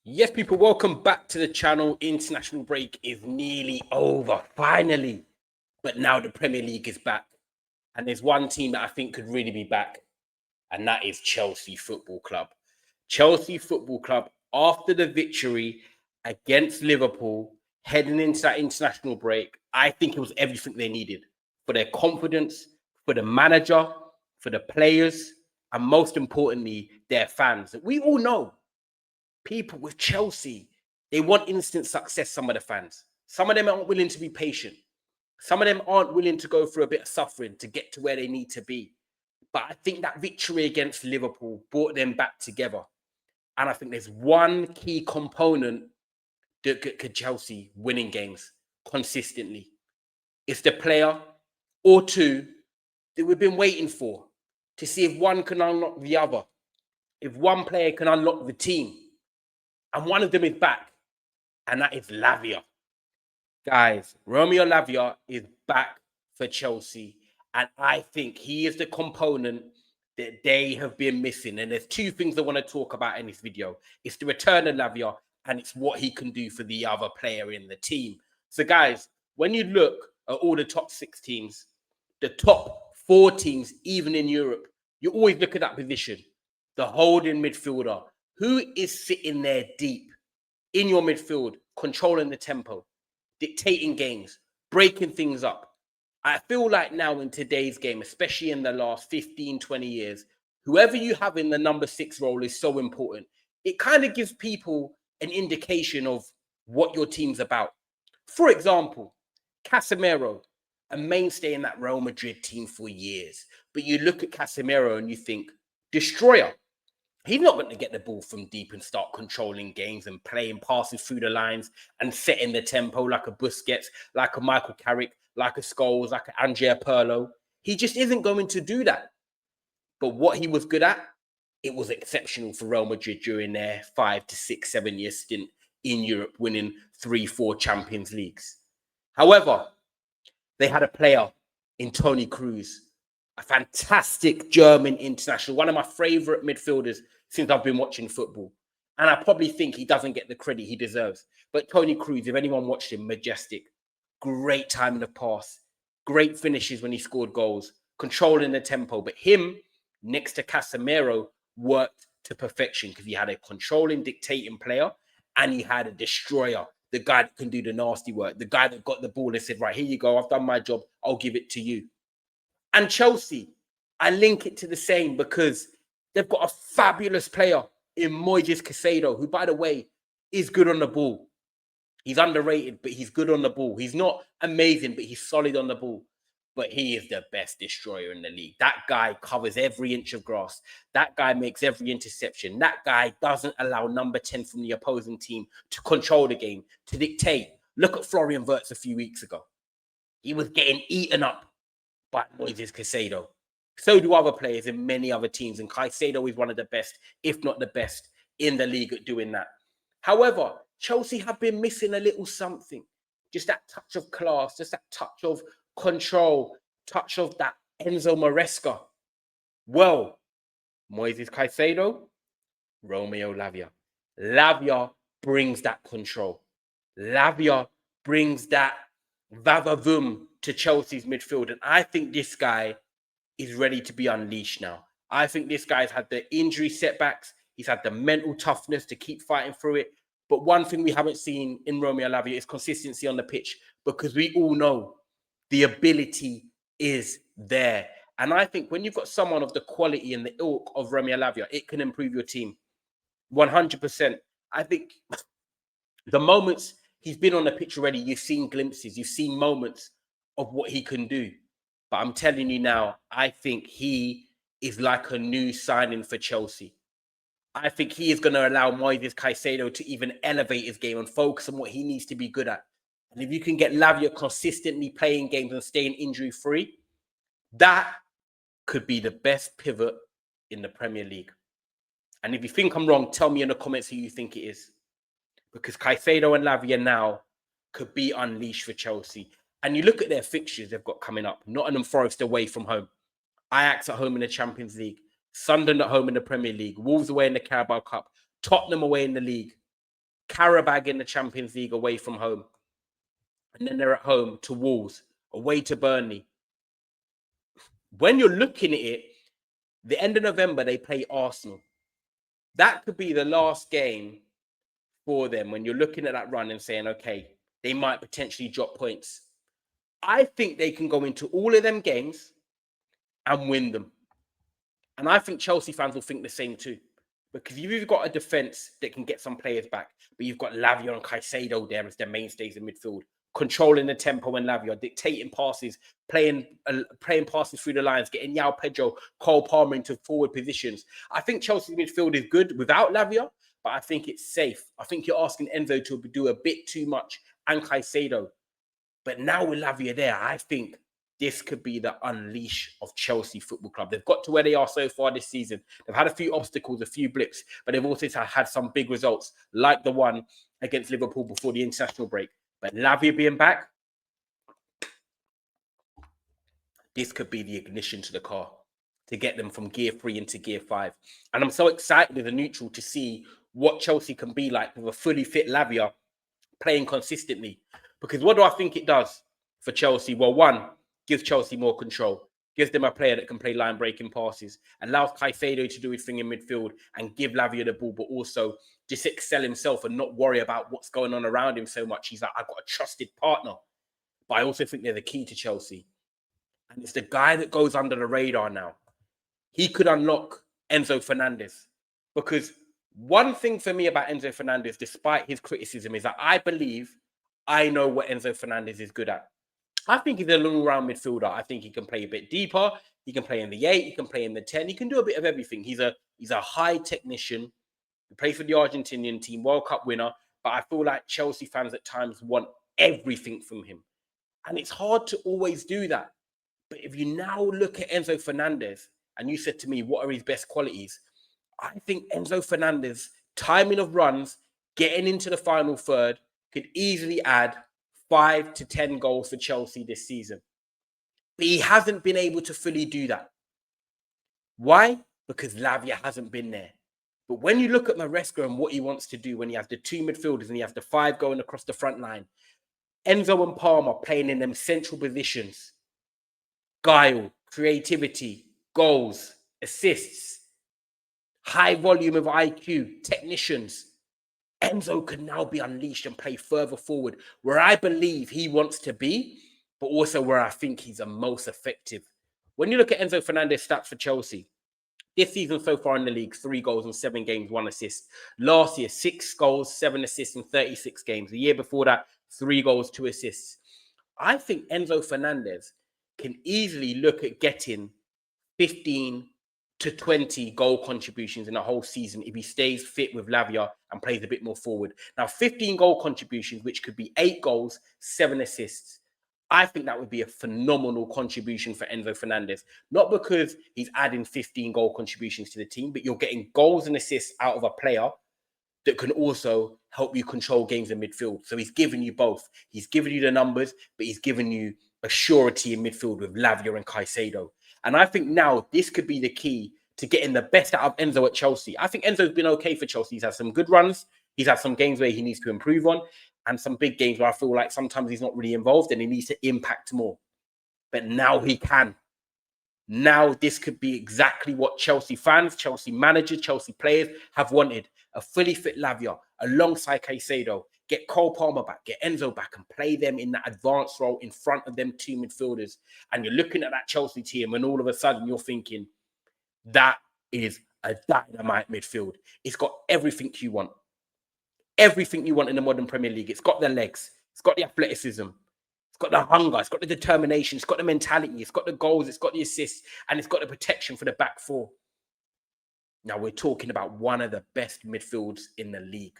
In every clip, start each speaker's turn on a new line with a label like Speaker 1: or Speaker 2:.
Speaker 1: Yes, people, welcome back to the channel. International break is nearly over, finally. But now the Premier League is back. And there's one team that I think could really be back, and that is Chelsea Football Club. Chelsea Football Club, after the victory against Liverpool, heading into that international break, I think it was everything they needed for their confidence, for the manager, for the players, and most importantly, their fans. We all know people with Chelsea, they want instant success, some of the fans. Some of them aren't willing to be patient. Some of them aren't willing to go through a bit of suffering to get to where they need to be. But I think that victory against Liverpool brought them back together. And I think there's one key component that could Chelsea winning games consistently. It's the player or two that we've been waiting for to see if one can unlock the other, if one player can unlock the team. And one of them is back, and that is Lavia. Guys, Romeo Lavia is back for Chelsea, and I think he is the component that they have been missing. And there's two things I want to talk about in this video. It's the return of Lavia, and it's what he can do for the other player in the team. So, guys, when you look at all the top 6 teams, the top 4 teams, even in Europe, you always look at that position, the holding midfielder. Who is sitting there deep in your midfield, controlling the tempo, dictating games, breaking things up? I feel like now in today's game, especially in the last 15, 20 years, whoever you have in the number 6 role is so important. It kind of gives people an indication of what your team's about. For example, Casemiro, a mainstay in that Real Madrid team for years. But you look at Casemiro and you think, destroyer. He's not going to get the ball from deep and start controlling games and playing passes through the lines and setting the tempo like a Busquets, like a Michael Carrick, like a Scholes, like an Andrea Pirlo. He just isn't going to do that. But what he was good at, it was exceptional for Real Madrid during their 5 to 6, 7 year stint in Europe, winning 3, 4 Champions Leagues. However, they had a player in Toni Kroos, a fantastic German international, one of my favorite midfielders since I've been watching football. And I probably think he doesn't get the credit he deserves. But Toni Kroos, if anyone watched him, majestic, great time in the pass, great finishes when he scored goals, controlling the tempo. But him next to Casemiro worked to perfection because he had a controlling, dictating player and he had a destroyer, the guy that can do the nasty work, the guy that got the ball and said, right, here you go, I've done my job, I'll give it to you. And Chelsea, I link it to the same because they've got a fabulous player in Moises Caicedo, who, by the way, is good on the ball. He's underrated, but he's good on the ball. He's not amazing, but he's solid on the ball. But he is the best destroyer in the league. That guy covers every inch of grass. That guy makes every interception. That guy doesn't allow number 10 from the opposing team to control the game, to dictate. Look at Florian Wirtz a few weeks ago. He was getting eaten up by Moises Caicedo. So do other players in many other teams. And Caicedo is one of the best, if not the best, in the league at doing that. However, Chelsea have been missing a little something. Just that touch of class, just that touch of control, touch of that Enzo Maresca. Well, Moises Caicedo, Romeo Lavia. Lavia brings that control. Lavia brings that vavavoom to Chelsea's midfield. And I think this guy is ready to be unleashed now. I think this guy's had the injury setbacks. He's had the mental toughness to keep fighting through it. But one thing we haven't seen in Romeo Lavia is consistency on the pitch, because we all know the ability is there. And I think when you've got someone of the quality and the ilk of Romeo Lavia, it can improve your team 100%. I think the moments he's been on the pitch already, you've seen glimpses, you've seen moments of what he can do. But I'm telling you now, I think he is like a new signing for Chelsea. I think he is going to allow Moises Caicedo to even elevate his game and focus on what he needs to be good at. And if you can get Lavia consistently playing games and staying injury-free, that could be the best pivot in the Premier League. And if you think I'm wrong, tell me in the comments who you think it is. Because Caicedo and Lavia now could be unleashed for Chelsea. And you look at their fixtures they've got coming up. Nottingham Forest away from home. Ajax at home in the Champions League. Sunderland at home in the Premier League. Wolves away in the Carabao Cup. Tottenham away in the league. Karabag in the Champions League away from home. And then they're at home to Wolves, away to Burnley. When you're looking at it, the end of November, they play Arsenal. That could be the last game for them when you're looking at that run and saying, okay, they might potentially drop points. I think they can go into all of them games and win them. And I think Chelsea fans will think the same too. Because you've got a defence that can get some players back, but you've got Lavia and Caicedo there as their mainstays in midfield, controlling the tempo and Lavia, dictating passes, playing passes through the lines, getting Yao Pedro, Cole Palmer into forward positions. I think Chelsea's midfield is good without Lavia, but I think it's safe. I think you're asking Enzo to do a bit too much and Caicedo. But now with Lavia there, I think this could be the unleash of Chelsea Football Club. They've got to where they are so far this season. They've had a few obstacles, a few blips, but they've also had some big results, like the one against Liverpool before the international break. But Lavia being back, this could be the ignition to the car to get them from gear 3 into gear 5. And I'm so excited as a neutral to see what Chelsea can be like with a fully fit Lavia playing consistently. Because what do I think it does for Chelsea? Well, one, gives Chelsea more control, gives them a player that can play line-breaking passes, allows Caicedo to do his thing in midfield and give Lavia the ball, but also just excel himself and not worry about what's going on around him so much. He's like, I've got a trusted partner. But I also think they're the key to Chelsea. And it's the guy that goes under the radar now. He could unlock Enzo Fernandes. Because one thing for me about Enzo Fernandes, despite his criticism, is that I believe I know what Enzo Fernandes is good at. I think he's a long-round midfielder. I think he can play a bit deeper. He can play in the 8. He can play in the 10. He can do a bit of everything. He's a high technician. He plays for the Argentinian team, World Cup winner. But I feel like Chelsea fans at times want everything from him. And it's hard to always do that. But if you now look at Enzo Fernandes, and you said to me, what are his best qualities? I think Enzo Fernandes, timing of runs, getting into the final third, could easily add 5 to 10 goals for Chelsea this season. But he hasn't been able to fully do that. Why? Because Lavia hasn't been there. But when you look at Maresca and what he wants to do, when he has the 2 midfielders and he has the 5 going across the front line, Enzo and Palmer playing in them central positions, guile, creativity, goals, assists, high volume of IQ, technicians. Enzo can now be unleashed and play further forward where I believe he wants to be, but also where I think he's the most effective. When you look at Enzo Fernandes' stats for Chelsea, this season so far in the league, 3 goals in 7 games, 1 assist. Last year, 6 goals, 7 assists in 36 games. The year before that, 3 goals, 2 assists. I think Enzo Fernandes can easily look at getting 15 to 20 goal contributions in a whole season if he stays fit with Lavia and plays a bit more forward. Now, 15 goal contributions, which could be 8 goals, 7 assists. I think that would be a phenomenal contribution for Enzo Fernandes. Not because he's adding 15 goal contributions to the team, but you're getting goals and assists out of a player that can also help you control games in midfield. So he's given you both. He's given you the numbers, but he's given you a surety in midfield with Lavia and Caicedo. And I think now this could be the key to getting the best out of Enzo at Chelsea. I think Enzo's been okay for Chelsea. He's had some good runs. He's had some games where he needs to improve on, and some big games where I feel like sometimes he's not really involved and he needs to impact more. But now he can. Now this could be exactly what Chelsea fans, Chelsea managers, Chelsea players have wanted. A fully fit Lavia alongside Caicedo. Get Cole Palmer back, get Enzo back and play them in that advanced role in front of them 2 midfielders. And you're looking at that Chelsea team and all of a sudden you're thinking, that is a dynamite midfield. It's got everything you want. Everything you want in the modern Premier League. It's got the legs. It's got the athleticism. It's got the hunger. It's got the determination. It's got the mentality. It's got the goals. It's got the assists. And it's got the protection for the back 4. Now, we're talking about one of the best midfields in the league,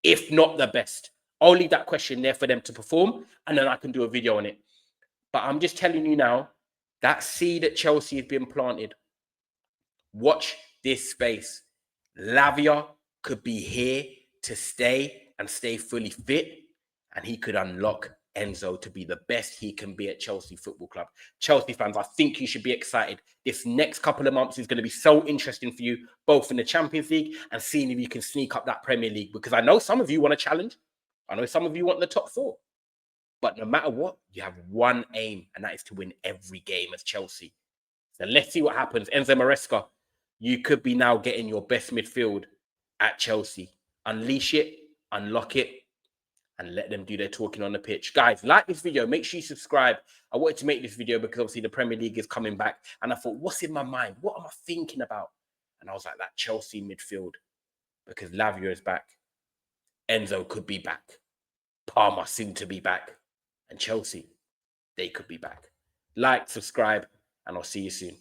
Speaker 1: if not the best. I'll leave that question there for them to perform, and then I can do a video on it. But I'm just telling you now, that seed at Chelsea has been planted. Watch this space. Lavia could be here to stay and stay fully fit, and he could unlock Enzo to be the best he can be at Chelsea Football Club. Chelsea fans, I think you should be excited. This next couple of months is going to be so interesting for you, both in the Champions League and seeing if you can sneak up that Premier League, because I know some of you want a challenge. I know some of you want the top four. But no matter what, you have one aim, and that is to win every game as Chelsea. So let's see what happens. Enzo Maresca, you could be now getting your best midfield at Chelsea. Unleash it, unlock it, and let them do their talking on the pitch. Guys, like this video. Make sure you subscribe. I wanted to make this video because obviously the Premier League is coming back. And I thought, what's in my mind? What am I thinking about? And I was like, that Chelsea midfield. Because Lavia is back. Enzo could be back. Palmer seemed to be back. And Chelsea, they could be back. Like, subscribe, and I'll see you soon.